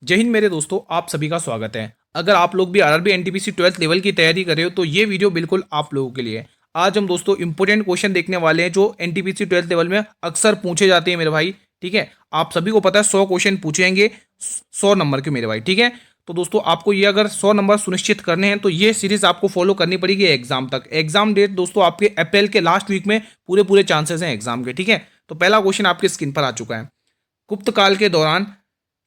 जय हिंद मेरे दोस्तों, आप सभी का स्वागत है। अगर आप लोग भी आरआरबी एनटीपीसी 12th लेवल की तैयारी कर रहे हो तो ये वीडियो बिल्कुल आप लोगों के लिए है। आज हम दोस्तों इंपॉर्टेंट क्वेश्चन देखने वाले हैं जो एनटीपीसी 12th लेवल में अक्सर पूछे जाते हैं मेरे भाई। ठीक है, आप सभी को पता है 100 क्वेश्चन पूछेंगे 100 नंबर के मेरे भाई। ठीक है, तो दोस्तों आपको ये अगर 100 नंबर सुनिश्चित करने हैं तो ये सीरीज आपको फॉलो करनी पड़ेगी एग्जाम तक। एग्जाम डेट दोस्तों आपके अप्रैल के लास्ट वीक में पूरे पूरे चांसेस हैं एग्जाम के। ठीक है, तो पहला क्वेश्चन आपके स्क्रीन पर आ चुका है। गुप्त काल के दौरान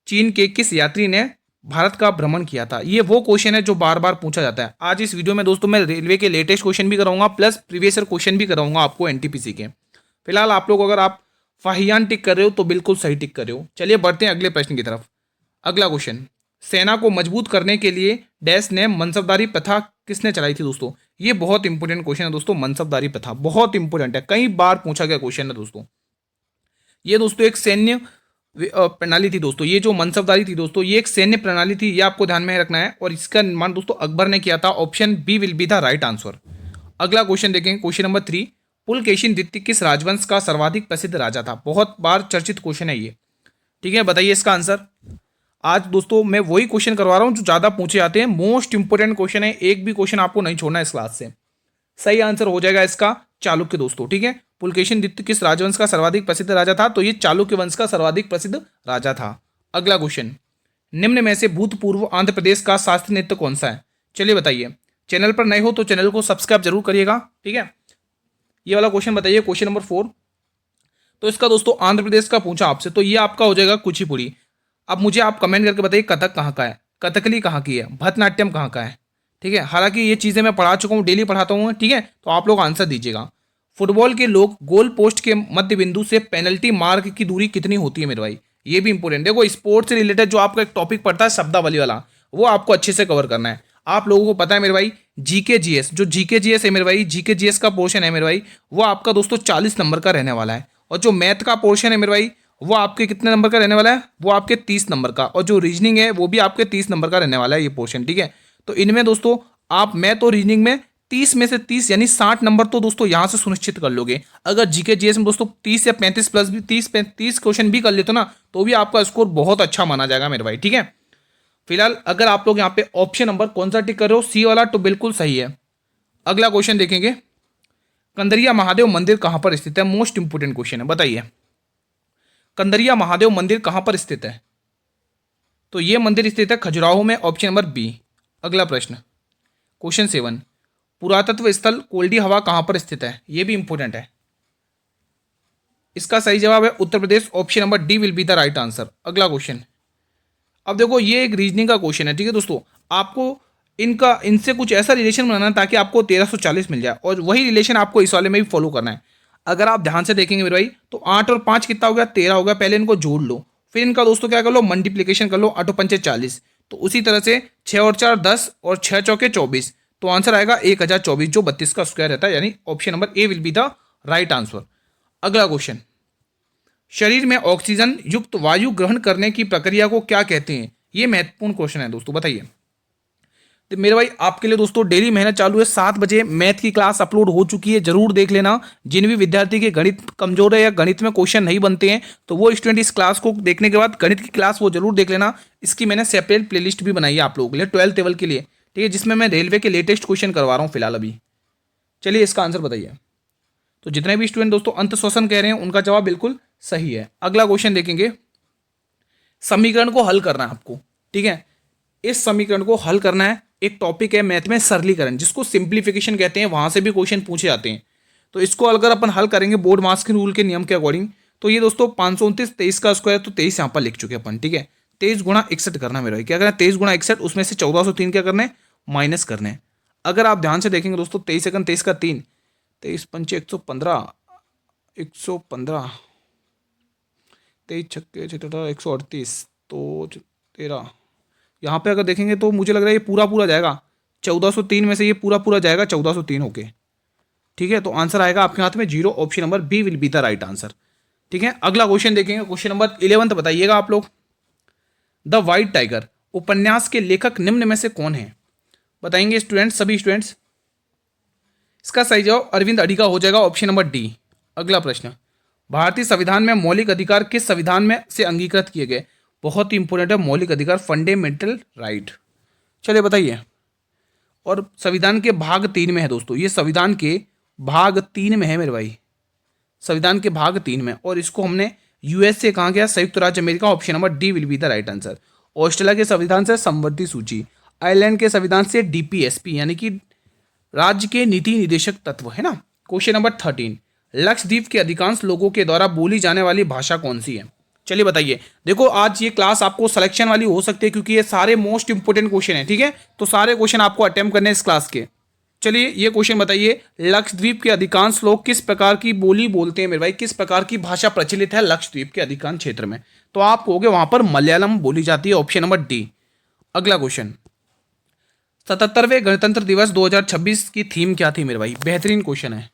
चीन के किस यात्री ने भारत का भ्रमण किया था? ये वो क्वेश्चन है जो बार बार पूछा जाता है। आज इस वीडियो में दोस्तों मैं रेलवे के लेटेस्ट क्वेश्चन भी कराऊंगा प्लस प्रीवियस ईयर क्वेश्चन भी कराऊंगा आपको एनटीपीसी के। फिलहाल आप लोग अगर आप फाहियान टिक कर रहे हो तो बिल्कुल सही टिक कर रहे हो। चलिए बढ़ते हैं अगले प्रश्न की तरफ। अगला क्वेश्चन, सेना को मजबूत करने के लिए डैश ने मनसबदारी प्रथा किसने चलाई थी? दोस्तों ये बहुत इंपॉर्टेंट क्वेश्चन है दोस्तों। मनसबदारी प्रथा बहुत इंपॉर्टेंट है, कई बार पूछा गया क्वेश्चन है दोस्तों। ये दोस्तों एक सैन्य प्रणाली थी दोस्तों। ये जो मनसबदारी थी दोस्तों ये एक सैन्य प्रणाली थी, ये आपको ध्यान में रखना है। और इसका निर्माण दोस्तों अकबर ने किया था। Option B will be the right answer. अगला क्वेश्चन देखेंगे, क्वेश्चन नंबर 3। पुलकेशिन द्वितीय किस राजवंश का सर्वाधिक प्रसिद्ध राजा था? बहुत बार चर्चित क्वेश्चन है ये। ठीक है, बताइए इसका आंसर। आज दोस्तों मैं वही क्वेश्चन करवा रहा हूँ जो ज्यादा पूछे जाते हैं। मोस्ट इंपोर्टेंट क्वेश्चन है, एक भी क्वेश्चन आपको नहीं छोड़ना है इस क्लास से। सही आंसर हो जाएगा इसका चालुक्य दोस्तों। ठीक है, पुलकेशिन द्वितीय किस राजवंश का सर्वाधिक प्रसिद्ध राजा था? तो ये चालुक्य वंश का सर्वाधिक प्रसिद्ध राजा था। अगला क्वेश्चन, निम्न में से भूतपूर्व आंध्र प्रदेश का शास्त्रीय नृत्य कौन सा है? चलिए बताइए। चैनल पर नए हो तो चैनल को सब्सक्राइब जरूर करिएगा। ठीक है, ये वाला क्वेश्चन बताइए, क्वेश्चन नंबर 4। तो इसका दोस्तों आंध्र प्रदेश का पूछा आपसे तो ये आपका हो जाएगा कुचिपुड़ी। अब मुझे आप कमेंट करके बताइए कथक कहाँ का है, कथकली कहाँ की है, भरतनाट्यम कहाँ का है? ठीक है, हालांकि ये चीज़ें मैं पढ़ा चुका हूँ, डेली पढ़ाता हूँ। ठीक है, तो आप लोग आंसर दीजिएगा। फुटबॉल के लोग गोल पोस्ट के मध्य बिंदु से पेनल्टी मार्क की दूरी कितनी होती है मेरे भाई? ये भी इंपॉर्टेंट। देखो स्पोर्ट्स से रिलेटेड जो आपका एक टॉपिक पड़ता है शब्दावली वाला, वो आपको अच्छे से कवर करना है। आप लोगों को पता है मेरे भाई, जीके जीएस जो जीके जीएस है मेरे भाई, जीके जीएस का पोर्शन है मेरे भाई, वो आपका दोस्तों 40 नंबर का रहने वाला है। और जो मैथ का पोर्शन है मेरे भाई, वो आपके कितने नंबर का रहने वाला है? वो आपके 30 नंबर का। और जो रीजनिंग है वो भी आपके 30 नंबर का रहने वाला है ये पोर्शन। ठीक है, तो इनमें दोस्तों आप मैथ और रीजनिंग में 30 में से 30 यानी 60 नंबर तो दोस्तों यहां से सुनिश्चित कर लोगे। अगर जीके जीएस में दोस्तों 30 या 35 प्लस भी 30 क्वेश्चन भी कर लेते हो ना तो भी आपका स्कोर बहुत अच्छा माना जाएगा मेरे भाई। ठीक है, फिलहाल अगर आप लोग यहाँ पे ऑप्शन नंबर कौन सा टिक कर रहे हो, सी वाला, तो बिल्कुल सही है। अगला क्वेश्चन देखेंगे, कंदरिया महादेव मंदिर कहां पर स्थित है? मोस्ट इंपोर्टेंट क्वेश्चन है, बताइए कंदरिया महादेव मंदिर कहां पर स्थित है? तो ये मंदिर स्थित है खजुराहो में, ऑप्शन नंबर बी। अगला प्रश्न, क्वेश्चन 7। पुरातत्व स्थल कोल्डी हवा कहां पर स्थित है? ये भी इंपॉर्टेंट है। इसका सही जवाब है Uttar Pradesh, option number D will be the right answer. अगला क्वेश्चन, अब देखो ये एक रीजनिंग का क्वेश्चन है। ठीक है दोस्तों, आपको इनसे कुछ ऐसा रिलेशन बनाना है ताकि आपको 1340 मिल जाए, और वही रिलेशन आपको इस वाले में भी फॉलो करना है। अगर आप ध्यान से देखेंगे मेरे भाई तो 8 और 5 कितना हो गया? 13 हो गया। पहले इनको जोड़ लो, फिर इनका दोस्तों क्या कर लो, मल्टीप्लीकेशन कर लो, 8 और 5 40। तो उसी तरह से 6 और 4 10 और 6 चौके 24। तो आंसर आएगा 1024 जो 32 का स्क्वायर रहता है, यानी option number A will be the right answer. अगला क्वेश्चन, शरीर में ऑक्सीजन युक्त वायु ग्रहण करने की प्रक्रिया को क्या कहते हैं? ये महत्वपूर्ण क्वेश्चन है दोस्तों, बताइए। तो मेरे भाई आपके लिए दोस्तों डेली मेहनत चालू है। 7 बजे मैथ की क्लास अपलोड हो चुकी है, जरूर देख लेना। जिन भी विद्यार्थी के गणित कमजोर है या गणित में क्वेश्चन नहीं बनते हैं तो वो स्टूडेंट इस क्लास को देखने के बाद गणित की क्लास वो जरूर देख लेना। इसकी मैंने सेपरेट प्लेलिस्ट भी बनाई है आप लोगों के लिए 12th लेवल के लिए। ठीक है, जिसमें मैं रेलवे के लेटेस्ट क्वेश्चन करवा रहा हूँ फिलहाल अभी। चलिए इसका आंसर बताइए। तो जितने भी स्टूडेंट दोस्तों अंत श्वसन कह रहे हैं उनका जवाब बिल्कुल सही है। अगला क्वेश्चन देखेंगे, समीकरण को हल करना है आपको। ठीक है, इस समीकरण को हल करना है। एक टॉपिक है मैथ में सरलीकरण, जिसको सिंप्लीफिकेशन कहते हैं, वहां से भी क्वेश्चन पूछे जाते हैं। तो इसको अगर अपन हल करेंगे बोर्ड मार्क्स के रूल के नियम के अकॉर्डिंग, तो ये दोस्तों 529 23 का स्क्वायर, तो 23 यहाँ पर लिख चुके अपन। ठीक है, 23 गुणा 61 करना मेरा, क्या करना है 23 गुणा 61, उसमें से 1403 क्या करना है, माइनस करने हैं। अगर आप ध्यान से देखेंगे दोस्तों 23 एकम 23 का 3, 23 पंचे 115, 115, 23 छक्के 138, तो 13। यहाँ पे अगर देखेंगे तो मुझे लग रहा है ये पूरा पूरा जाएगा 1403 में से, ये पूरा पूरा जाएगा 1403 होके। ठीक है, तो आंसर आएगा आपके हाथ में 0, option number B will be the right answer. ठीक है, अगला क्वेश्चन देखेंगे, क्वेश्चन नंबर 11 बताइएगा आप लोग। द वाइट टाइगर उपन्यास के लेखक निम्न में से कौन है? बताएंगे स्टूडेंट्स, सभी स्टूडेंट्स। इसका सही जवाब अरविंद अडिगा हो जाएगा, ऑप्शन नंबर डी। अगला प्रश्न, भारतीय संविधान में मौलिक अधिकार किस संविधान में से अंगीकृत किए गए? बहुत ही इंपॉर्टेंट है, मौलिक अधिकार, फंडामेंटल राइट। चलिए बताइए। और संविधान के भाग 3 में है दोस्तों, ये संविधान के भाग 3 में है मेरे भाई, संविधान के भाग 3 में। और इसको हमने यूएस से कहा गया, संयुक्त राज्य America, option number D will be the right answer. Australia के संविधान से संवर्ती सूची, आयरलैंड के संविधान से डीपीएसपी यानी कि राज्य के नीति निदेशक तत्व, है ना। क्वेश्चन नंबर 13, लक्षद्वीप के अधिकांश लोगों के द्वारा बोली जाने वाली भाषा कौन सी है? चलिए बताइए। देखो आज ये क्लास आपको सिलेक्शन वाली हो सकती है क्योंकि ये सारे मोस्ट इंपोर्टेंट क्वेश्चन है, ठीक है। तो सारे क्वेश्चन आपको अटेम्प्ट करने हैं इस क्लास के। चलिए ये क्वेश्चन बताइए, लक्षद्वीप के अधिकांश लोग किस प्रकार की बोली बोलते हैं मेरे भाई, किस प्रकार की भाषा प्रचलित है लक्षद्वीप के अधिकांश क्षेत्र में? तो आप कहोगे वहां पर मलयालम बोली जाती है, ऑप्शन नंबर डी। अगला क्वेश्चन, 77वें गणतंत्र दिवस 2026 की थीम क्या थी मेरे भाई? बेहतरीन क्वेश्चन है।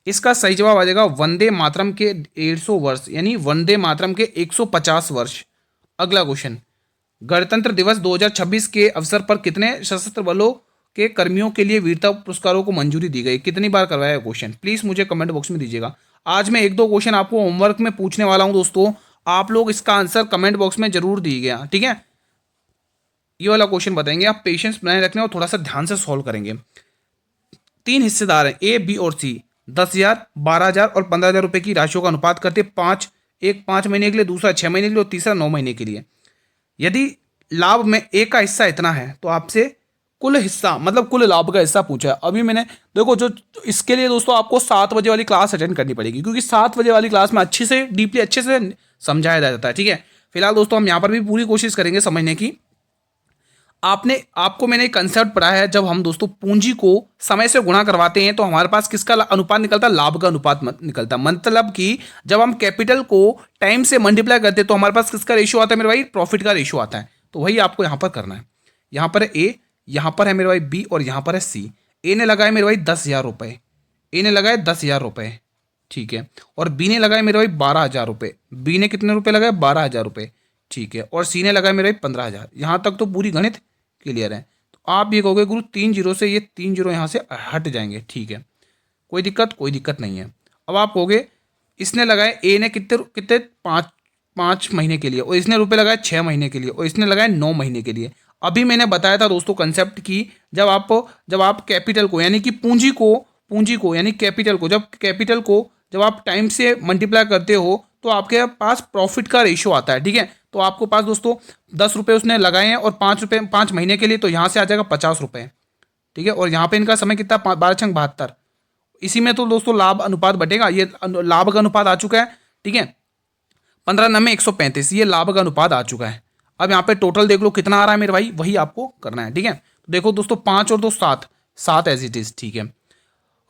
इसका सही जवाब आ जाएगा वंदे मातरम के 150 वर्ष, यानी वंदे मातरम के 150 वर्ष। अगला क्वेश्चन, गणतंत्र दिवस 2026 के अवसर पर कितने सशस्त्र बलों के कर्मियों के लिए वीरता पुरस्कारों को मंजूरी दी गई? कितनी बार करवाया है क्वेश्चन? प्लीज मुझे कमेंट बॉक्स में दीजिएगा। आज मैं 1-2 क्वेश्चन आपको होमवर्क में पूछने वाला हूं दोस्तों, आप लोग इसका आंसर कमेंट बॉक्स में जरूर दीजिएगा, ठीक है। ये वाला क्वेश्चन बताएंगे, आप पेशेंस बनाए रखना और थोड़ा सा ध्यान से सॉल्व करेंगे। 3 हिस्सेदार हैं ए, बी और सी, 10,000, 12,000 और 15,000 रुपए की राशियों का अनुपात करते 5, एक 5 महीने के लिए, दूसरा 6 महीने के लिए और तीसरा 9 महीने के लिए। यदि लाभ में ए का हिस्सा इतना है तो आपसे कुल हिस्सा मतलब कुल लाभ का हिस्सा पूछा है। अभी मैंने देखो जो इसके लिए दोस्तों आपको 7 बजे वाली क्लास अटेंड करनी पड़ेगी क्योंकि 7 बजे वाली क्लास में अच्छे से डीपली अच्छे से समझाया जाता है, ठीक है। फिलहाल दोस्तों हम यहाँ पर भी पूरी कोशिश करेंगे समझने की। आपको मैंने एक कंसेप्ट पढ़ाया है, जब हम दोस्तों पूंजी को समय से गुणा करवाते हैं तो हमारे पास किसका अनुपात निकलता है? लाभ का अनुपात निकलता है। मतलब कि जब हम कैपिटल को टाइम से मल्टीप्लाई करते हैं तो हमारे पास किसका रेशियो आता है मेरे भाई? प्रॉफिट का रेशियो आता है। तो वही आपको यहां पर करना है। यहां पर है ए, यहां पर है मेरे भाई बी और यहां पर है सी। ए ने लगाए मेरे भाई 10,000 रुपए, ए ने लगाए 10,000 रुपए, ठीक है। और बी ने लगाए मेरे भाई 12,000 रुपए, बी ने कितने रुपए लगाए? 12,000 रुपए, ठीक है। और सी ने लगाए मेरे भाई 15,000। यहां तक तो पूरी गणित क्लियर है। तो आप ये कहोगे गुरु 3 जीरो से ये 3 जीरो यहाँ से हट जाएंगे, ठीक है। कोई दिक्कत नहीं है। अब आप कहोगे इसने लगाए, ए ने कितने कितने 5 महीने के लिए, और इसने रुपए लगाए 6 महीने के लिए, और इसने लगाए 9 महीने के लिए। अभी मैंने बताया था दोस्तों कंसेप्ट की, जब आप कैपिटल को यानी कि पूंजी को यानी कैपिटल को जब आप टाइम से मल्टीप्लाई करते हो तो आपके पास प्रॉफिट का रेशियो आता है, ठीक है। तो आपको पास दोस्तों 10 रुपये उसने लगाए हैं और 5 महीने के लिए, तो यहाँ से आ जाएगा 50 रुपये, ठीक है। और यहाँ पे इनका समय कितना? 12×72। इसी में तो दोस्तों लाभ अनुपात बटेगा। ये लाभ का अनुपात आ चुका है, ठीक है। 15×9 135, ये लाभ का अनुपात आ चुका है। अब यहाँ पे टोटल देख लो कितना आ रहा है मेरे भाई, वही आपको करना है, ठीक है। तो देखो दोस्तों 5 और 2 7, 7 एज इट इज, ठीक है।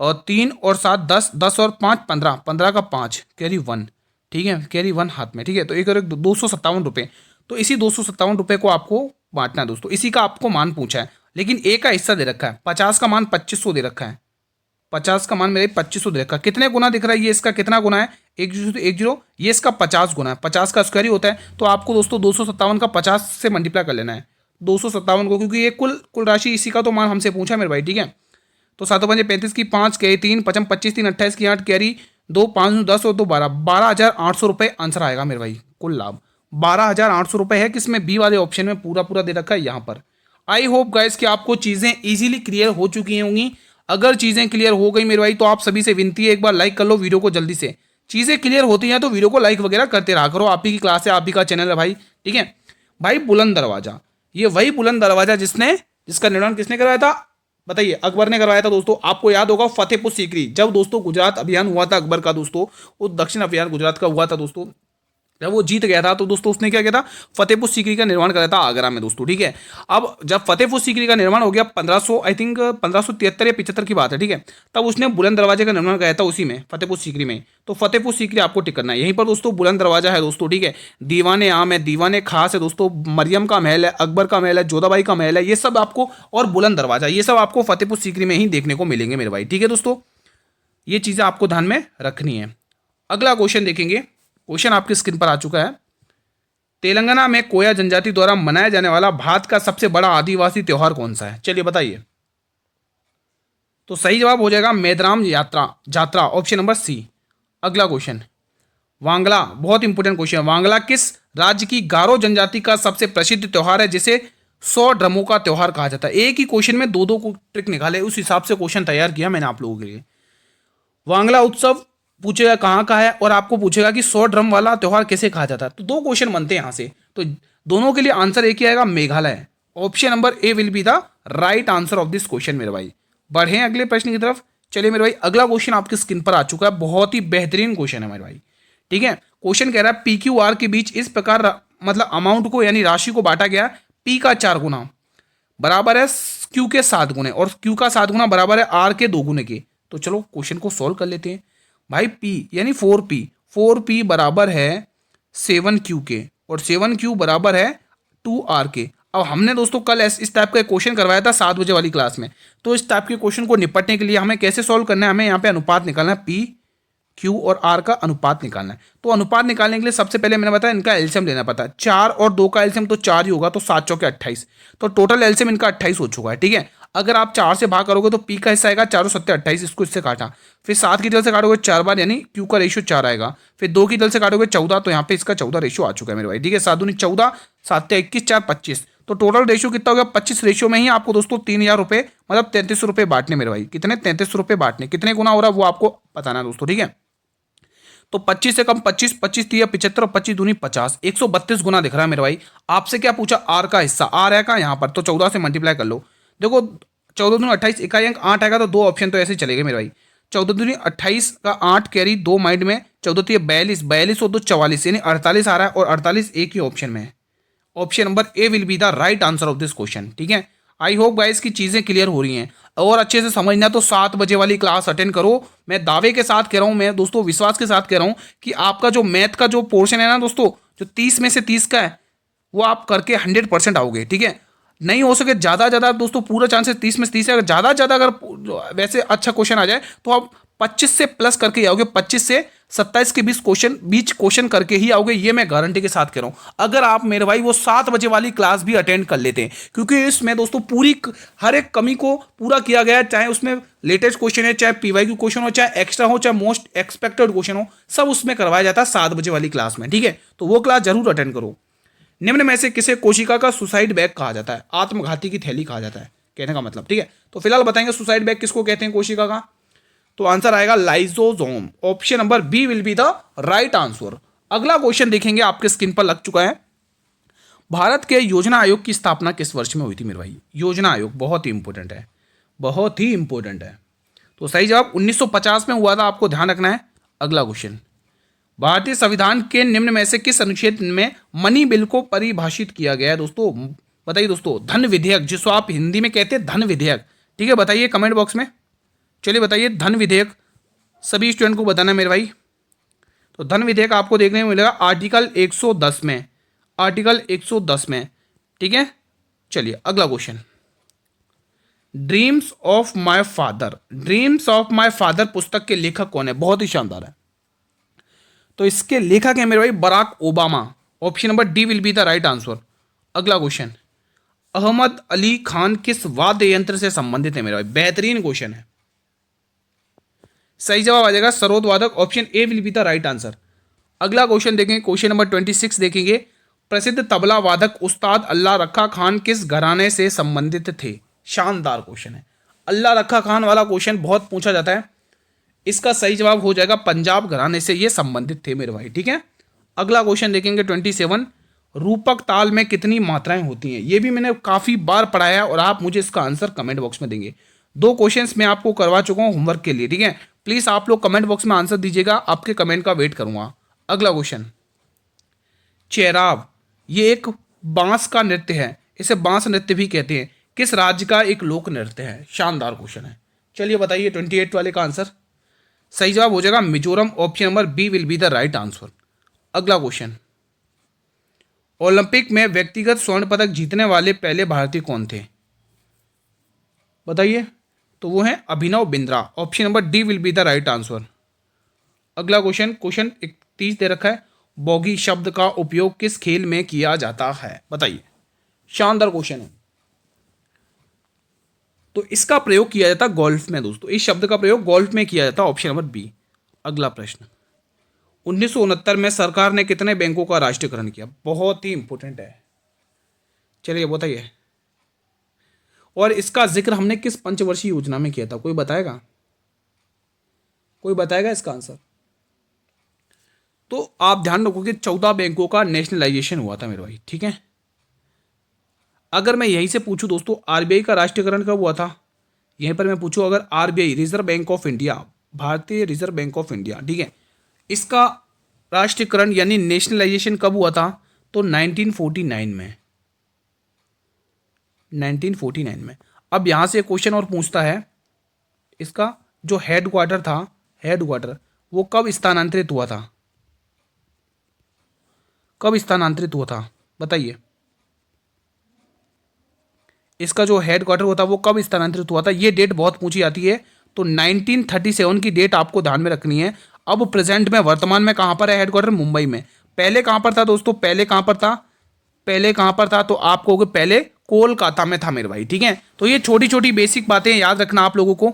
और 3 और 7 10, 10 और 5 15, 15 का 5 कैरी 1, ठीक है, कैरी 1 हाथ में, ठीक है। तो एक और एक 257 रुपये। तो इसी 257 रुपये को आपको बांटना है दोस्तों। इसी का आपको मान पूछा है, लेकिन ए का हिस्सा दे रखा है 50 का मान 2500 दे रखा है। 50 का मान मेरे 2500 दे रखा है। कितने गुना दिख रहा है? ये इसका कितना गुना है? 1 जीरो 1 जीरो, ये इसका 50 गुना है। 50 का स्क्वायर ही होता है। तो आपको दोस्तों 257 का 50 से मल्टीप्लाई कर लेना है 257 को, क्योंकि ये कुल राशि इसी का तो मान हमसे पूछा है मेरे भाई, ठीक है। तो 7 5 35 की 5 कैरी 3 5 25 3 28 की 8 कैरी 2 5 10 और 2 12, 12,800 रुपये आंसर आएगा मेरे भाई। कुल लाभ 12,800 रुपये है, किसमें? बी वाले ऑप्शन में पूरा दे रखा है यहाँ पर। आई होप गाइस कि आपको चीज़ें इजीली क्लियर हो चुकी होंगी। अगर चीज़ें क्लियर हो गई मेरे भाई तो आप सभी से विनती है, एक बार लाइक कर लो वीडियो को जल्दी से। चीज़ें क्लियर होती हैं तो वीडियो को लाइक वगैरह करते रहा करो। आप ही की क्लास है, आप ही का चैनल है भाई, ठीक है भाई। बुलंद दरवाजा, ये वही बुलंद दरवाजा जिसका निर्माण किसने करवाया था? बताइए। अकबर ने करवाया था दोस्तों। आपको याद होगा फतेहपुर सीकरी, जब दोस्तों गुजरात अभियान हुआ था अकबर का दोस्तों, वो दक्षिण अभियान गुजरात का हुआ था दोस्तों, जब वो जीत गया था तो दोस्तों उसने क्या किया था? फतेहपुर सीकरी का निर्माण कराया था आगरा में दोस्तों, ठीक है। अब जब फतेहपुर सीकरी का निर्माण हो गया 1500 आई थिंक 1573 या 75 की बात है, ठीक है, तब उसने बुलंद दरवाजे का निर्माण कराया था उसी में, फतेहपुर सीकरी में। तो फतेहपुर सीकरी आपको टिक करना है। यहीं पर दोस्तों बुलंद दरवाजा है दोस्तों, ठीक है। दीवाने आम है, दीवाने खास है दोस्तों, मरियम का महल है, अकबर का महल है, जोधाबाई का महल है, ये सब आपको, और बुलंद दरवाजा, ये सब आपको फतेहपुर सीकरी में ही देखने को मिलेंगे मेरे भाई, ठीक है दोस्तों। ये चीज़ें आपको ध्यान में रखनी है। अगला क्वेश्चन देखेंगे। क्वेश्चन आपकी स्क्रीन पर आ चुका है। तेलंगाना में कोया जनजाति द्वारा मनाया जाने वाला भारत का सबसे बड़ा आदिवासी त्योहार कौन सा है? चलिए बताइए। तो सही जवाब हो जाएगा मेदराम जात्रा, ऑप्शन नंबर सी। अगला क्वेश्चन, वांगला, बहुत इंपोर्टेंट क्वेश्चन, वांगला किस राज्य की गारो जनजाति का सबसे प्रसिद्ध त्योहार है जिसे 100 ड्रमों का त्योहार कहा जाता है। एक ही क्वेश्चन में दो दो ट्रिक निकाले, उस हिसाब से क्वेश्चन तैयार किया मैंने आप लोगों के लिए। वांगला उत्सव पूछेगा कहाँ का है, और आपको पूछेगा कि 100 ड्रम वाला त्योहार कैसे कहा जाता है। तो दो क्वेश्चन बनते हैं यहां से, तो दोनों के लिए आंसर एक ही आएगा, Meghalaya. Option number A will be the right answer of this question मेरे भाई। बढ़े अगले प्रश्न की तरफ। चलिए मेरे भाई, अगला क्वेश्चन आपकी स्क्रीन पर आ चुका है, बहुत ही बेहतरीन क्वेश्चन है मेरे भाई। ठीक है, क्वेश्चन कह रहा है पी क्यू आर के बीच इस प्रकार मतलब अमाउंट को यानी राशि को बांटा गया, पी का 4 गुना बराबर है क्यू के 7 गुने, और क्यू का 7 गुना बराबर है आर के 2 गुने के। तो चलो क्वेश्चन को सॉल्व कर लेते हैं भाई। पी यानी 4P बराबर है 7Q के, और 7Q बराबर है 2R के। अब हमने दोस्तों कल इस टाइप का क्वेश्चन करवाया था 7 बजे वाली क्लास में, तो इस टाइप के क्वेश्चन को निपटने के लिए हमें कैसे सॉल्व करना है, हमें यहाँ पे अनुपात निकालना है, P Q और R का अनुपात निकालना है। तो अनुपात निकालने के लिए सबसे पहले मैंने बताया इनका एलसीएम लेना पड़ता है। 4 और 2 का एलसीएम तो 4 ही होगा, तो 7 चौके 28, तो टोटल एलसीएम इनका 28 हो चुका है। ठीक है, अगर आप 4 से भाग करोगे तो P का हिस्सा आएगा 4 7 28, इसको इससे काटा, फिर 7 की तरफ से काटोगे 4 बार यानी Q का रेशियो 4 आएगा, फिर 2 की तरफ से काटोगे 14, तो यहाँ पे इसका 14 रेशियो आ चुका है मेरे भाई। ठीक है, 7 दूनी 14, 7 21, 4 25, तो टोटल रेशियो कितना हो गया 25 रेशियो में ही आपको दोस्तों 3000 रुपये मतलब 33 रुपये बांटने मेरे भाई। कितने 33 रुपये बांटने, कितने गुना हो रहा है वो आपको बताना है दोस्तों। ठीक है, तो 25 से कम 25, 25 3 75 और 25 दूनी 50, 132 गुना दिख रहा है मेरे भाई। आपसे क्या पूछा, आर का हिस्सा, आर है का यहाँ पर, तो 14 से मल्टीप्लाई कर लो। देखो 14 दूनी 28, इकाई अंक 8 आएगा, तो दो ऑप्शन तो ऐसे चलेंगे मेरे भाई। 14 दूनी 28 का 8 कैरी 2 माइंड में, 14 3 42, 42 और 2 44 यानी 48 आ रहा है, और 48 एक ही ऑप्शन में है। Option number A will be the right answer of this question. ठीक है, आई होप गाइस की चीजें क्लियर हो रही हैं, और अच्छे से समझना तो 7 बजे वाली क्लास अटेंड करो। मैं दावे के साथ कह रहा हूं, मैं दोस्तों विश्वास के साथ कह रहा हूं कि आपका जो मैथ का जो पोर्शन है ना दोस्तों, जो 30 में से 30 का है, वो आप करके 100% आओगे। ठीक है, नहीं हो सके ज़्यादा दोस्तों, पूरा चांसेस 30 में से 30 है, अगर ज़्यादा अगर वैसे अच्छा क्वेश्चन आ जाए तो आप 25 से प्लस करके ही आओगे, 25 से 27 के बीच क्वेश्चन करके ही आओगे, ये मैं गारंटी के साथ कह रहा हूं। अगर आप मेरे भाई वो 7 बजे वाली क्लास भी अटेंड कर लेते हैं, क्योंकि इसमें दोस्तों पूरी हर एक कमी को पूरा किया गया है, चाहे उसमें लेटेस्ट क्वेश्चन है, चाहे पीवाईक्यू क्वेश्चन हो, चाहे एक्स्ट्रा हो, चाहे मोस्ट एक्सपेक्टेड क्वेश्चन हो, सब उसमें करवाया जाता है 7 बजे वाली क्लास में। ठीक है, तो वो क्लास जरूर अटेंड करो। निम्न में से किसे कोशिका का सुसाइड बैग कहा जाता है, आत्मघाती की थैली कहा जाता है, कहने का मतलब। ठीक है, तो फिलहाल बताएंगे सुसाइड बैग किसको कहते हैं कोशिका का, तो आंसर आएगा lysosome. Option number B will be the right answer. अगला क्वेश्चन देखेंगे, आपके स्क्रीन पर लग चुका है। भारत के योजना आयोग की स्थापना किस वर्ष में हुई थी मेरे भाई। योजना आयोग बहुत ही इंपॉर्टेंट है, बहुत ही इंपॉर्टेंट है। तो सही जवाब 1950 में हुआ था, आपको ध्यान रखना है। अगला क्वेश्चन, भारतीय संविधान के निम्न में से किस अनुच्छेद में मनी बिल को परिभाषित किया गया है दोस्तों, बताइए दोस्तों। धन विधेयक, जिसको आप हिंदी में कहते हैं धन विधेयक। ठीक है, बताइए कमेंट बॉक्स में। चलिए बताइए धन विधेयक, सभी स्टूडेंट को बताना है मेरे भाई। तो धन विधेयक आपको देखने को मिलेगा आर्टिकल 110 में, आर्टिकल 110 में। ठीक है, चलिए अगला question, dreams of my father, dreams of my father पुस्तक के लेखक कौन है, बहुत ही शानदार है। तो इसके लेखक है मेरे भाई Barack Obama. Option number D will be the right answer. अगला क्वेश्चन, अहमद अली खान किस वाद्य यंत्र से संबंधित है मेरे भाई, बेहतरीन क्वेश्चन है। सही जवाब आ जाएगा सरोद वादक, option A will be the right answer. अगला क्वेश्चन देखेंगे, क्वेश्चन नंबर 26 देखेंगे, प्रसिद्ध तबला वादक उस्ताद अल्लाह रखा खान किस घराने से संबंधित थे। शानदार क्वेश्चन है, अल्लाह रखा खान वाला क्वेश्चन बहुत पूछा जाता है। इसका सही जवाब हो जाएगा पंजाब घराने से ये संबंधित थे मेरे भाई। ठीक है, अगला क्वेश्चन देखेंगे 27, रूपक ताल में कितनी मात्राएं होती हैं। ये भी मैंने काफ़ी बार पढ़ाया और आप मुझे इसका आंसर कमेंट बॉक्स में देंगे। 2 क्वेश्चंस मैं आपको करवा चुका हूं होमवर्क के लिए। ठीक है, प्लीज़ आप लोग कमेंट बॉक्स में आंसर दीजिएगा, आपके कमेंट का वेट करूंगा। अगला क्वेश्चन, चेराव, ये एक बांस का नृत्य है, इसे बांस नृत्य भी कहते हैं, किस राज्य का एक लोक नृत्य है। शानदार क्वेश्चन है। चलिए बताइए 28 वाले का आंसर। सही जवाब हो जाएगा Mizoram, option number B will be the right answer. अगला क्वेश्चन, ओलंपिक में व्यक्तिगत स्वर्ण पदक जीतने वाले पहले भारतीय कौन थे, बताइए। तो वो है Abhinav Bindra, option number D will be the right answer. अगला क्वेश्चन, क्वेश्चन 31 दे रखा है, बॉगी शब्द का उपयोग किस खेल में किया जाता है, बताइए। शानदार क्वेश्चन है। तो इसका प्रयोग किया जाता है गोल्फ में दोस्तों, इस शब्द का प्रयोग गोल्फ में किया जाता है, ऑप्शन नंबर बी। अगला प्रश्न, 1969 में सरकार ने कितने बैंकों का राष्ट्रीयकरण किया? बहुत ही इंपॉर्टेंट है, चलिए बताइए। और इसका जिक्र हमने किस पंचवर्षीय योजना में किया था? कोई बताएगा? कोई बताएगा इसका आंसर? तो आप ध्यान रखो कि 14 बैंकों का नेशनलाइजेशन हुआ था मेरे भाई, ठीक है। अगर मैं यहीं से पूछूं दोस्तों, आरबीआई का राष्ट्रीयकरण कब हुआ था? यहीं पर मैं पूछूं, अगर RBI, reserve bank of India, भारतीय रिजर्व बैंक ऑफ इंडिया, ठीक है, इसका राष्ट्रीयकरण यानी नेशनलाइजेशन कब हुआ था? तो 1949 में, 1949 में। अब यहां से क्वेश्चन और पूछता है, इसका जो हेडक्वार्टर था, हेडक्वार्टर वो कब स्थानांतरित हुआ था? कब स्थानांतरित हुआ था बताइए। इसका जो हेडक्वार्टर होता है वो कब स्थानांतरित हुआ था? ये डेट बहुत पूछी जाती है, तो 1937 की डेट आपको ध्यान में रखनी है। अब प्रेजेंट में, वर्तमान में कहां पर है हेडक्वार्टर? मुंबई में। पहले कहां पर था दोस्तों? पहले कहां पर था? पहले कहां पर था? तो आप कहोगे पहले कोलकाता में था मेरे भाई, ठीक है। तो ये छोटी छोटी बेसिक बातें याद रखना आप लोगों को।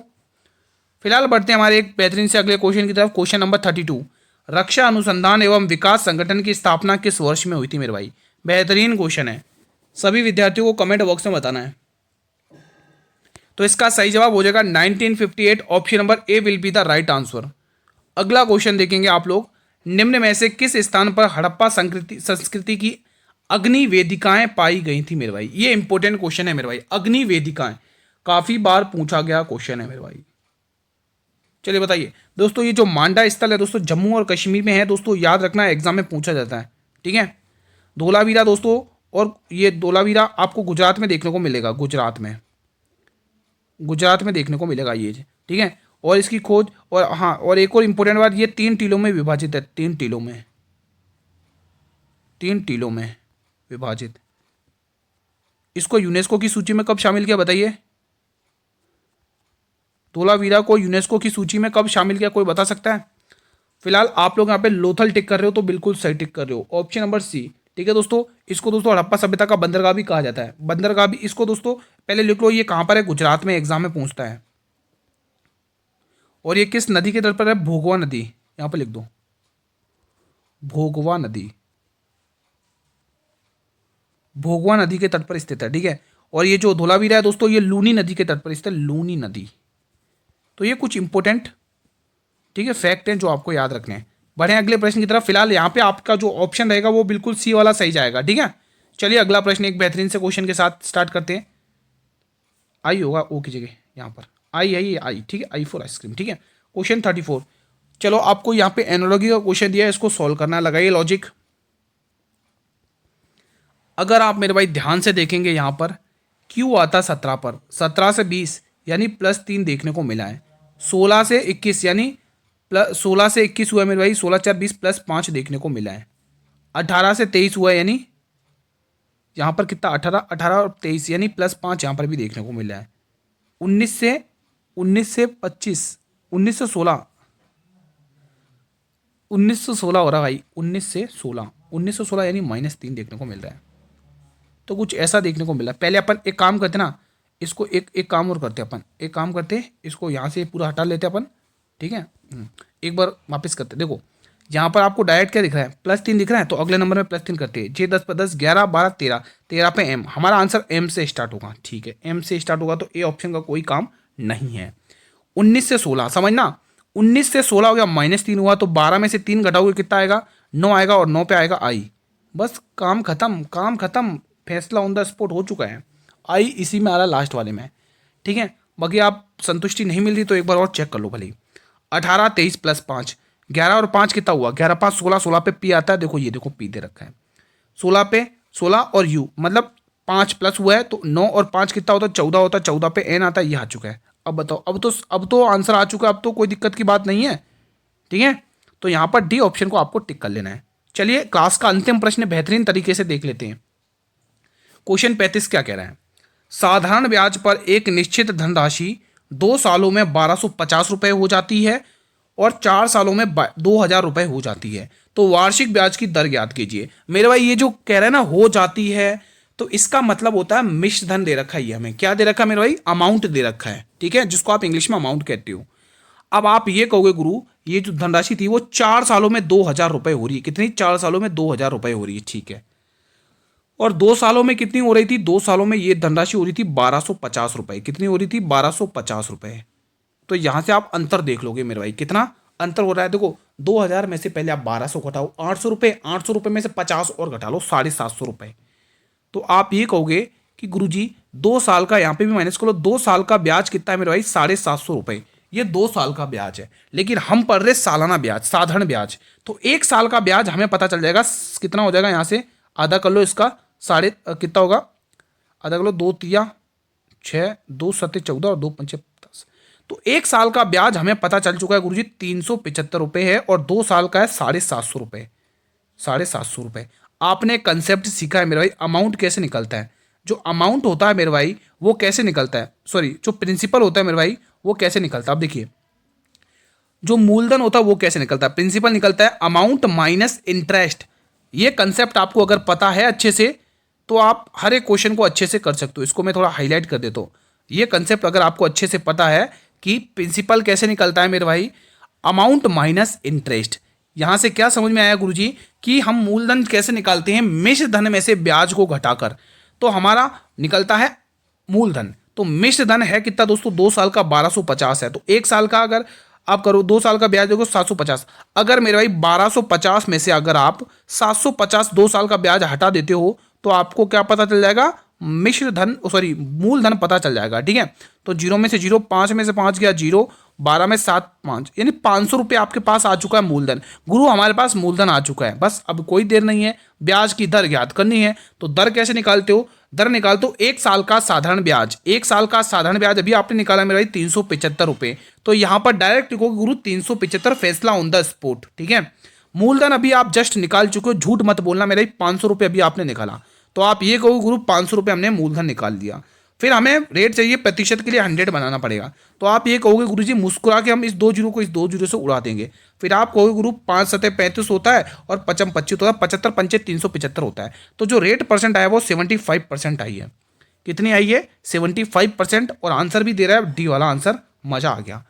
फिलहाल बढ़ते हैं हमारे एक बेहतरीन से अगले क्वेश्चन की तरफ। क्वेश्चन नंबर 32, रक्षा अनुसंधान एवं विकास संगठन की स्थापना किस वर्ष में हुई थी मेरे भाई? बेहतरीन क्वेश्चन है, सभी विद्यार्थियों को कमेंट बॉक्स में बताना है। तो इसका सही जवाब हो जाएगा 1958। Option number A will be the right answer. अगला क्वेश्चन देखेंगे आप लोग, निम्न में से किस स्थान पर हड़प्पा संस्कृति की अग्नि वेदिकाएं पाई गई थी मेरे भाई? ये इंपॉर्टेंट क्वेश्चन है मेरे भाई। अग्नि वेदिकाएं काफी बार पूछा गया क्वेश्चन है मेरे भाई। चलिए बताइए दोस्तों, ये जो मांडा स्थल है दोस्तों, जम्मू और कश्मीर में है दोस्तों, याद रखना एग्जाम में पूछा जाता है, ठीक है। धोलावीरा दोस्तों, और ये धोलावीरा आपको गुजरात में देखने को मिलेगा, गुजरात में, गुजरात में देखने को मिलेगा ये, ठीक है। और इसकी खोज, और हाँ, और एक और इंपॉर्टेंट बात, ये 3 टीलों में विभाजित है, 3 टीलों में, 3 टीलों में विभाजित। इसको यूनेस्को की सूची में कब शामिल किया बताइए? धोलावीरा को यूनेस्को की सूची में कब शामिल किया, कोई बता सकता है? फिलहाल आप लोग यहाँ पे लोथल टिक कर रहे हो, तो बिल्कुल सही टिक कर रहे हो, ऑप्शन नंबर सी, ठीक है दोस्तों। इसको दोस्तों हड़प्पा सभ्यता का बंदरगाह भी कहा जाता है, बंदरगाह भी। इसको दोस्तों पहले लिख लो, ये कहाँ पर है? गुजरात में, एग्जाम में पूछता है। और ये किस नदी के तट पर है? भोगवा नदी, यहाँ पर लिख दो, भोगवा नदी, भोगवा नदी के तट पर स्थित है, ठीक है। और ये जो धोलावीरा है दोस्तों, ये लूनी नदी के तट पर स्थित है, लूनी नदी। तो ये कुछ इंपॉर्टेंट, ठीक है, फैक्ट हैं जो आपको याद रखने हैं। बढ़े अगले प्रश्न की तरफ। फिलहाल यहाँ पे आपका जो ऑप्शन रहेगा वो बिल्कुल सी वाला सही जाएगा, ठीक है। चलिए अगला प्रश्न एक बेहतरीन से क्वेश्चन के साथ स्टार्ट करते हैं। आई होगा ओ की जगह, यहाँ पर आई है, ये आई, ठीक है, आई फॉर आइसक्रीम, ठीक है। क्वेश्चन 34, चलो आपको यहाँ पे एनोलॉजी का क्वेश्चन दिया है, इसको सॉल्व करना है, लगाइए लॉजिक। अगर आप मेरे भाई ध्यान से देखेंगे यहाँ पर क्यू आता 17 पर, 17 से 20 यानी +3 देखने को मिला है, 16 से 21 यानी +16 से 21 हुआ है मेरे भाई, 16 4 20 +5 देखने को मिला है, 18 से 23 हुआ है यानी यहाँ पर कितना, 18 18 और 23 यानी +5 यहाँ पर भी देखने को मिला है, 19 से 25 19 से 16 1916 हो रहा भाई, 19 से 16 यानी -3 देखने को मिल रहा है। तो कुछ ऐसा देखने को मिला। पहले अपन एक काम करते ना, इसको एक काम और करते अपन, एक काम करते, इसको यहाँ से पूरा हटा लेते अपन, ठीक है। एक बार वापस करते, देखो यहाँ पर आपको डायरेक्ट क्या दिख रहा है? +3 दिख रहा है, तो अगले नंबर में +3 करते हैं। 6 10 पर 10 11 12 13, 13 पे M, हमारा आंसर M से स्टार्ट होगा, ठीक है, M से स्टार्ट होगा, तो ए ऑप्शन का कोई काम नहीं है। 19 से 16 समझना, 19 से 16 हो गया, -3 हुआ, तो 12 में से 3 घटाओगे कितना आएगा? 9 आएगा, और 9 पे आएगा आई। बस काम खत्म, काम खत्म, फैसला ऑन द स्पॉट हो चुका है। आई इसी में आ रहा लास्ट वाले में, ठीक है। बाकी आप संतुष्टि नहीं मिल रही तो एक बार और चेक कर लो भले। 18 23 +5, 11 और 5 कितना हुआ? 11 5 16, 16 पे पी आता है, देखो ये देखो पी दे रखा है, 16 पे 16 और यू, मतलब 5 प्लस हुआ है, तो 9 और 5 कितना होता है? 14 होता है, 14 पे एन आता है, ये आ चुका है। अब बताओ, अब तो आंसर आ चुका है, अब तो कोई दिक्कत की बात नहीं है, ठीक है। तो यहाँ पर डी ऑप्शन को आपको टिक कर लेना है। चलिए क्लास का अंतिम प्रश्न बेहतरीन तरीके से देख लेते हैं। क्वेश्चन 35 क्या कह रहा है? साधारण ब्याज पर एक निश्चित धनराशि 2 सालों में 1250 रुपए हो जाती है और 4 सालों में 2000 रुपए हो जाती है, तो वार्षिक ब्याज की दर ज्ञात कीजिए। मेरे भाई ये जो कह रहा है ना हो जाती है, तो इसका मतलब होता है मिश्र धन दे रखा है, ये हमें क्या दे रखा है मेरे भाई? अमाउंट दे रखा है, ठीक है, जिसको आप इंग्लिश में अमाउंट कहते हो। अब आप ये कहोगे गुरु ये जो धनराशि थी वो 4 सालों में 2,000 रुपए हो रही है। कितनी? 4 सालों में 2,000 रुपए हो रही है, ठीक है। और 2 सालों में कितनी हो रही थी? 2 सालों में ये धनराशि हो रही थी 1,250 रुपए। कितनी हो रही थी? 1,250 रुपए। तो यहां से आप अंतर देख लोगे मेरे भाई, कितना अंतर हो रहा है। देखो 2,000 में से पहले आप 1,200 घटाओ, 800 रुपये, 800 रुपये में से 50 और घटा लो, 750 रुपये। तो आप ये कहोगे कि गुरुजी 2 साल का, यहाँ पे भी माइनस करो, 2 साल का ब्याज कितना है मेरे भाई? 750 रुपये। ये 2 साल का ब्याज है, लेकिन हम पढ़ रहे सालाना ब्याज, साधारण ब्याज। तो 1 साल का ब्याज हमें पता चल जाएगा कितना हो जाएगा। यहाँ से आधा कर लो इसका, कितना होगा? आधा कर लो, 2 तिया 6, 2 सत्ते 14 और 2 पंचे 10। तो 1 साल का ब्याज हमें पता चल चुका है गुरुजी 375 रुपये है, और 2 साल का है 750 रुपये। 750 रुपये। आपने कंसेप्ट सीखा है मेरे भाई, अमाउंट कैसे निकलता है। जो अमाउंट होता है मेरे भाई वो कैसे निकलता है, सॉरी जो प्रिंसिपल होता है मेरे भाई वो कैसे निकलता है। आप देखिए, जो मूलधन होता है वो कैसे निकलता है? प्रिंसिपल निकलता है अमाउंट माइनस इंटरेस्ट। ये कंसेप्ट आपको अगर पता है अच्छे से तो आप हर एक क्वेश्चन को अच्छे से कर सकते हो। इसको मैं थोड़ा हाईलाइट कर देता हूँ। ये कंसेप्ट अगर आपको अच्छे से पता है कि प्रिंसिपल कैसे निकलता है मेरे भाई, अमाउंट माइनस इंटरेस्ट। यहां से क्या समझ में आया गुरुजी कि हम मूलधन कैसे निकालते हैं? मिश्र धन में से ब्याज को घटाकर। तो हमारा निकलता है मूलधन। तो मिश्र धन है कितना दोस्तों? 2 साल का 1,250 है। तो 1 साल का अगर आप करो, 2 साल का ब्याज देखो 750। अगर मेरे भाई 1,250 में से अगर आप 750 2 साल का ब्याज हटा देते हो तो आपको क्या पता चल जाएगा? मिश्र धन, सॉरी मूलधन पता चल जाएगा, ठीक है। तो 0 में से 0, 5 में से 5 गया 0, 12 में 7 5, यानी 500 रुपये आपके पास आ चुका है मूलधन। गुरु हमारे पास मूलधन आ चुका है, बस अब कोई देर नहीं है, ब्याज की दर ज्ञात करनी है। तो दर कैसे निकालते हो? दर निकालते हो 1 साल का साधारण ब्याज। 1 साल का साधारण ब्याज अभी आपने निकाला मेरा भाई 375 रुपये। तो यहाँ पर डायरेक्ट लिखोगे गुरु 375, फैसला ऑन द स्पॉट, ठीक है। मूलधन अभी आप जस्ट निकाल चुके हो, झूठ मत बोलना मेरा, 500 रुपये अभी आपने निकाला। तो आप ये कहो गुरु 500 रुपये हमने मूलधन निकाल दिया। फिर हमें रेट चाहिए प्रतिशत के लिए 100 बनाना पड़ेगा। तो आप ये कहोगे गुरुजी मुस्कुरा के हम इस 2 जीरो को इस 2 जीरो से उड़ा देंगे। फिर आप कहोगे गुरु 5 सतह 35 होता है और 55 25 होता है, 75 पंचे 375 होता है। तो जो रेट परसेंट आया वो 75% आई है। कितनी आई है? 75%। और आंसर भी दे रहा है डी वाला आंसर। मजा आ गया,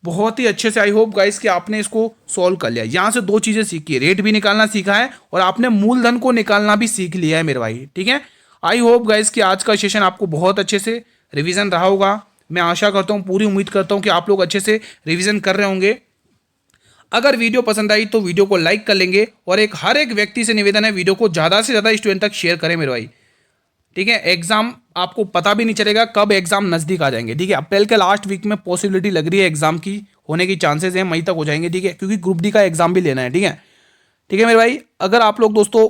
बहुत ही अच्छे से। आई होप गाइस कि आपने इसको सॉल्व कर लिया। यहाँ से 2 चीज़ें सीखी है, रेट भी निकालना सीखा है और आपने मूलधन को निकालना भी सीख लिया है मेरे भाई, ठीक है। आई होप गाइस कि आज का सेशन आपको बहुत अच्छे से रिवीजन रहा होगा। मैं आशा करता हूँ, पूरी उम्मीद करता हूँ कि आप लोग अच्छे से रिवीजन कर रहे होंगे। अगर वीडियो पसंद आई तो वीडियो को लाइक कर लेंगे, और हर एक व्यक्ति से निवेदन है वीडियो को ज़्यादा से ज़्यादा स्टूडेंट तक शेयर करें मेरे भाई, ठीक है। एग्जाम आपको पता भी नहीं चलेगा कब एग्जाम नज़दीक आ जाएंगे, ठीक है। अप्रैल के लास्ट वीक में पॉसिबिलिटी लग रही है एग्जाम की होने की चांसेस हैं, मई तक हो जाएंगे, ठीक है, क्योंकि ग्रुप डी का एग्जाम भी लेना है, ठीक है। ठीक है मेरे भाई, अगर आप लोग दोस्तों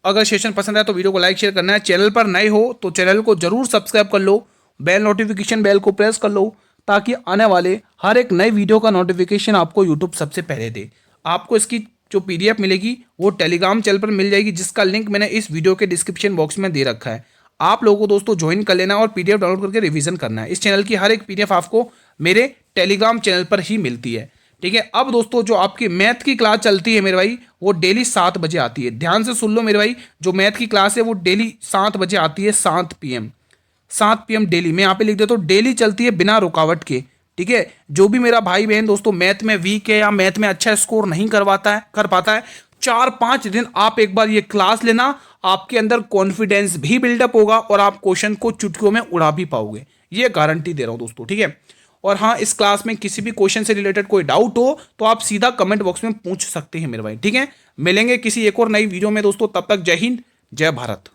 अगर सेशन पसंद आए तो वीडियो को लाइक शेयर करना है। चैनल पर नए हो तो चैनल को जरूर सब्सक्राइब कर लो, बेल नोटिफिकेशन बेल को प्रेस कर लो, ताकि आने वाले हर एक नए वीडियो का नोटिफिकेशन आपको यूट्यूब सबसे पहले दे। आपको इसकी जो PDF मिलेगी वो टेलीग्राम चैनल पर मिल जाएगी, जिसका लिंक मैंने इस वीडियो के डिस्क्रिप्शन बॉक्स में दे रखा है। आप लोगों को दोस्तों ज्वाइन कर लेना और PDF डाउनलोड करके रिवीजन करना है। इस चैनल की हर एक PDF आपको मेरे टेलीग्राम चैनल पर ही मिलती है, ठीक है। अब दोस्तों जो आपकी मैथ की क्लास चलती है मेरे भाई वो डेली 7 बजे आती है। ध्यान से सुन लो मेरे भाई, जो मैथ की क्लास है वो डेली 7 बजे आती है, 7 PM 7 PM डेली। मैं यहाँ पे लिख देता हूँ, डेली चलती है बिना रुकावट के, ठीक है। जो भी मेरा भाई बहन दोस्तों मैथ में वीक है या मैथ में अच्छा स्कोर नहीं कर पाता है 4-5 दिन आप एक बार ये क्लास लेना, आपके अंदर कॉन्फिडेंस भी बिल्डअप होगा और आप क्वेश्चन को चुटकियों में उड़ा भी पाओगे, ये गारंटी दे रहा हूँ दोस्तों, ठीक है। और हाँ, इस क्लास में किसी भी क्वेश्चन से रिलेटेड कोई डाउट हो तो आप सीधा कमेंट बॉक्स में पूछ सकते हैं मेरे भाई, ठीक है। मिलेंगे किसी एक और नई वीडियो में दोस्तों, तब तक जय हिंद जय भारत।